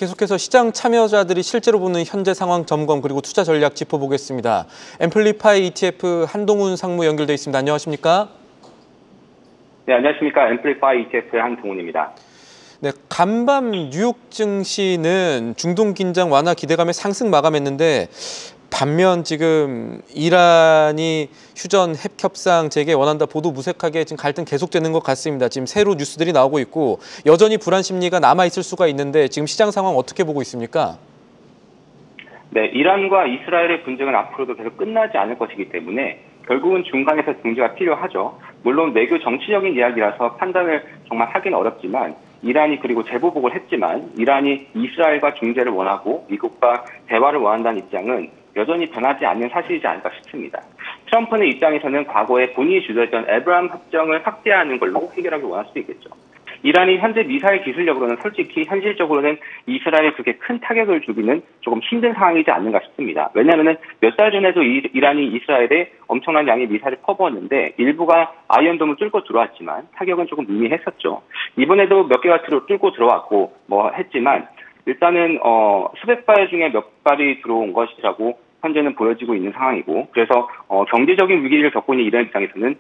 계속해서 시장 참여자들이 실제로 보는 현재 상황 점검 그리고 투자 전략 짚어보겠습니다. 앰플리파이 ETF 한동훈 상무 연결돼 있습니다. 안녕하십니까? 네, 안녕하십니까. 앰플리파이 ETF의 한동훈입니다. 네, 간밤 뉴욕 증시는 중동 긴장 완화 기대감에 상승 마감했는데 반면 지금 이란이 휴전 핵 협상 재개 원한다 보도 무색하게 지금 갈등 계속되는 것 같습니다. 지금 새로 뉴스들이 나오고 있고 여전히 불안 심리가 남아 있을 수가 있는데 지금 시장 상황 어떻게 보고 있습니까? 네, 이란과 이스라엘의 분쟁은 앞으로도 계속 끝나지 않을 것이기 때문에 결국은 중간에서 중재가 필요하죠. 물론 외교 정치적인 이야기라서 판단을 정말 하긴 어렵지만 이란이 그리고 재보복을 했지만 이란이 이스라엘과 중재를 원하고 미국과 대화를 원한다는 입장은 여전히 변하지 않는 사실이지 않을까 싶습니다. 트럼프는 입장에서는 과거에 본인이 주도했던 에브라함 협정을 확대하는 걸로 해결하기 원할 수도 있겠죠. 이란이 현재 미사일 기술력으로는 솔직히 현실적으로는 이스라엘에 그렇게 큰 타격을 주기는 조금 힘든 상황이지 않는가 싶습니다. 왜냐하면 몇 달 전에도 이란이 이스라엘에 엄청난 양의 미사일을 퍼부었는데 일부가 아이언돔을 뚫고 들어왔지만 타격은 조금 미미했었죠. 이번에도 몇 개가 뚫고 들어왔고 했지만 일단은 수백 발 중에 몇 발이 들어온 것이라고 현재는 보여지고 있는 상황이고 그래서 경제적인 위기를 겪고 있는 이란 입장에서는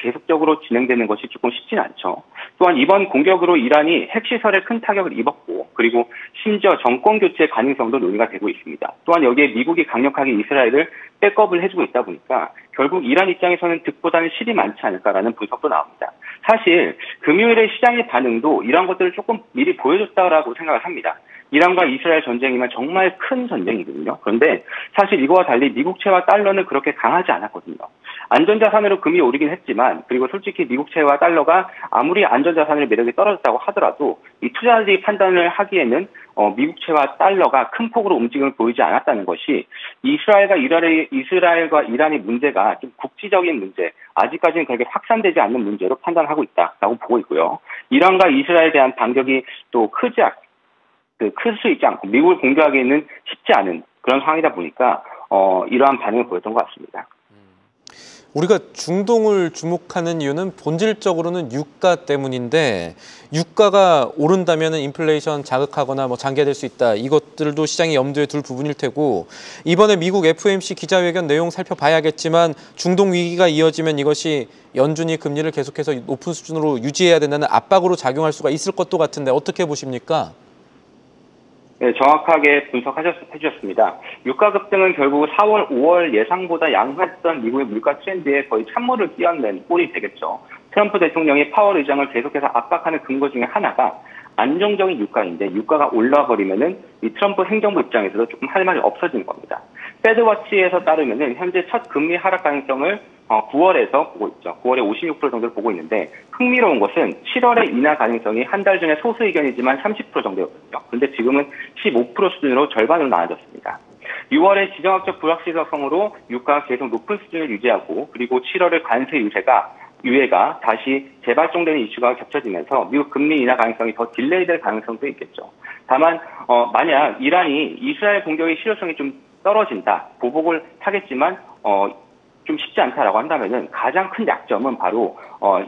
계속적으로 진행되는 것이 조금 쉽지는 않죠. 또한 이번 공격으로 이란이 핵시설에 큰 타격을 입었고 그리고 심지어 정권 교체 가능성도 논의가 되고 있습니다. 또한 여기에 미국이 강력하게 이스라엘을 백업을 해주고 있다 보니까 결국 이란 입장에서는 득보다는 실이 많지 않을까라는 분석도 나옵니다. 사실 금요일의 시장의 반응도 이런 것들을 조금 미리 보여줬다라고 생각을 합니다. 이란과 이스라엘 전쟁이면 정말 큰 전쟁이거든요. 그런데 사실 이거와 달리 미국채와 달러는 그렇게 강하지 않았거든요. 안전자산으로 금이 오르긴 했지만 그리고 솔직히 미국채와 달러가 아무리 안전자산의 매력이 떨어졌다고 하더라도 이 투자자들이 판단을 하기에는 미국채와 달러가 큰 폭으로 움직임을 보이지 않았다는 것이 이스라엘과 이란의 문제가 좀 국지적인 문제, 아직까지는 그렇게 확산되지 않는 문제로 판단하고 있다라고 보고 있고요. 이란과 이스라엘에 대한 반격이 또 클 수 있지 않고 미국을 공격하기에는 쉽지 않은 그런 상황이다 보니까 이러한 반응을 보였던 것 같습니다. 우리가 중동을 주목하는 이유는 본질적으로는 유가 때문인데 유가가 오른다면 인플레이션 자극하거나 장기화될 수 있다. 이것들도 시장이 염두에 둘 부분일 테고 이번에 미국 FOMC 기자회견 내용 살펴봐야겠지만 중동 위기가 이어지면 이것이 연준이 금리를 계속해서 높은 수준으로 유지해야 된다는 압박으로 작용할 수가 있을 것도 같은데 어떻게 보십니까? 네, 정확하게 분석해주셨습니다. 유가 급등은 결국 4월, 5월 예상보다 양호했던 미국의 물가 트렌드에 거의 찬물을 끼얹는 꼴이 되겠죠. 트럼프 대통령이 파월 의장을 계속해서 압박하는 근거 중에 하나가 안정적인 유가인데 유가가 올라버리면은 이 트럼프 행정부 입장에서도 조금 할 말이 없어지는 겁니다. 패드워치에서 따르면은 현재 첫 금리 하락 가능성을 9월에서 보고 있죠. 9월에 56% 정도를 보고 있는데 흥미로운 것은 7월에 인하 가능성이 한 달 전에 소수 의견이지만 30% 정도였거든요. 그런데 지금은 15% 수준으로 절반으로 나아졌습니다. 6월에 지정학적 불확실성으로 유가가 계속 높은 수준을 유지하고 그리고 7월에 관세 유예가 다시 재발종되는 이슈가 겹쳐지면서 미국 금리 인하 가능성이 더 딜레이될 가능성도 있겠죠. 다만 만약 이란이 이스라엘 공격의 실효성이 좀 떨어진다, 보복을 하겠지만 좀 쉽지 않다라고 한다면은 가장 큰 약점은 바로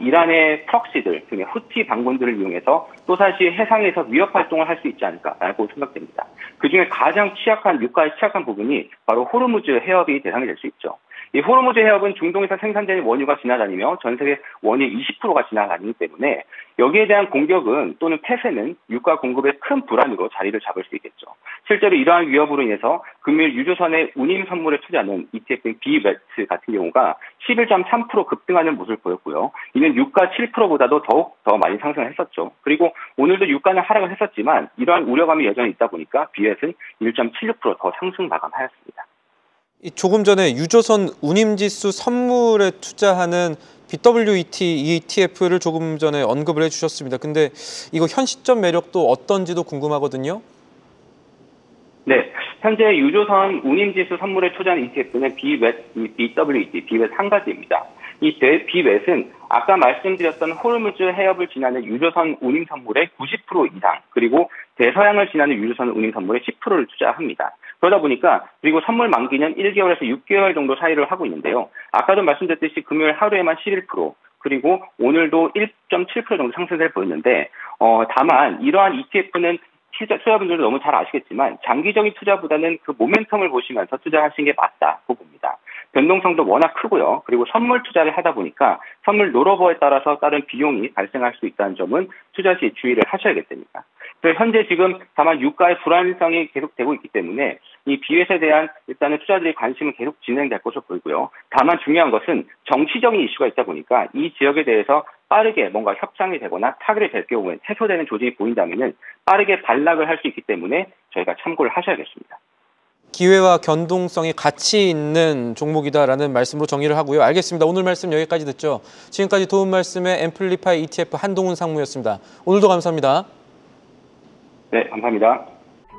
이란의 프록시들 등의 후티 반군들을 이용해서 또다시 해상에서 위협 활동을 할 수 있지 않을까라고 생각됩니다. 그중에 가장 유가에 취약한 부분이 바로 호르무즈 해협이 대상이 될 수 있죠. 이 호르무즈 해협은 중동에서 생산되는 원유가 지나다니며 전 세계 원유의 20%가 지나다니기 때문에 여기에 대한 공격은 또는 폐쇄는 유가 공급의 큰 불안으로 자리를 잡을 수 있겠죠. 실제로 이러한 위협으로 인해서 금일 유조선의 운임 선물에 투자하는 ETF인 비웨트 같은 경우가 11.3% 급등하는 모습을 보였고요. 이는 유가 7%보다도 더욱 더 많이 상승했었죠. 그리고 오늘도 유가는 하락을 했었지만 이러한 우려감이 여전히 있다 보니까 비웨트는 1.76% 더 상승 마감하였습니다. 조금 전에 유조선 운임지수 선물에 투자하는 BWET ETF를 조금 전에 언급을 해주셨습니다. 근데 이거 현 시점 매력도 어떤지도 궁금하거든요. 네, 현재 유조선 운임지수 선물에 투자하는 ETF는 BWET 한 가지입니다. 이 비웨트는 아까 말씀드렸던 호르무즈 해협을 지나는 유조선 운임 선물의 90% 이상, 그리고 대서양을 지나는 유조선 운임 선물의 10%를 투자합니다. 그러다 보니까 그리고 선물 만기는 1개월에서 6개월 정도 사이를 하고 있는데요. 아까도 말씀드렸듯이 금요일 하루에만 11%, 그리고 오늘도 1.7% 정도 상승세를 보였는데 다만 이러한 ETF는 투자분들도 너무 잘 아시겠지만 장기적인 투자보다는 그 모멘텀을 보시면서 투자하시는 게 맞다고 봅니다. 변동성도 워낙 크고요. 그리고 선물 투자를 하다 보니까 선물 롤오버에 따라서 다른 비용이 발생할 수 있다는 점은 투자 시 주의를 하셔야겠습니다. 그래서 현재 지금 다만 유가의 불안성이 계속되고 있기 때문에 이 비회세에 대한 일단은 투자들의 관심은 계속 진행될 것으로 보이고요. 다만 중요한 것은 정치적인 이슈가 있다 보니까 이 지역에 대해서 빠르게 뭔가 협상이 되거나 타결이 될 경우에 해소되는 조짐이 보인다면은 빠르게 반락을 할 수 있기 때문에 저희가 참고를 하셔야겠습니다. 기회와 변동성이 같이 있는 종목이다라는 말씀으로 정리를 하고요. 알겠습니다. 오늘 말씀 여기까지 듣죠. 지금까지 도움 말씀의 앰플리파이 ETF 한동훈 상무였습니다. 오늘도 감사합니다. 네, 감사합니다.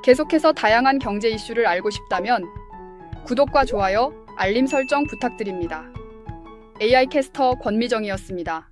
계속해서 다양한 경제 이슈를 알고 싶다면 구독과 좋아요, 알림 설정 부탁드립니다. AI 캐스터 권미정이었습니다.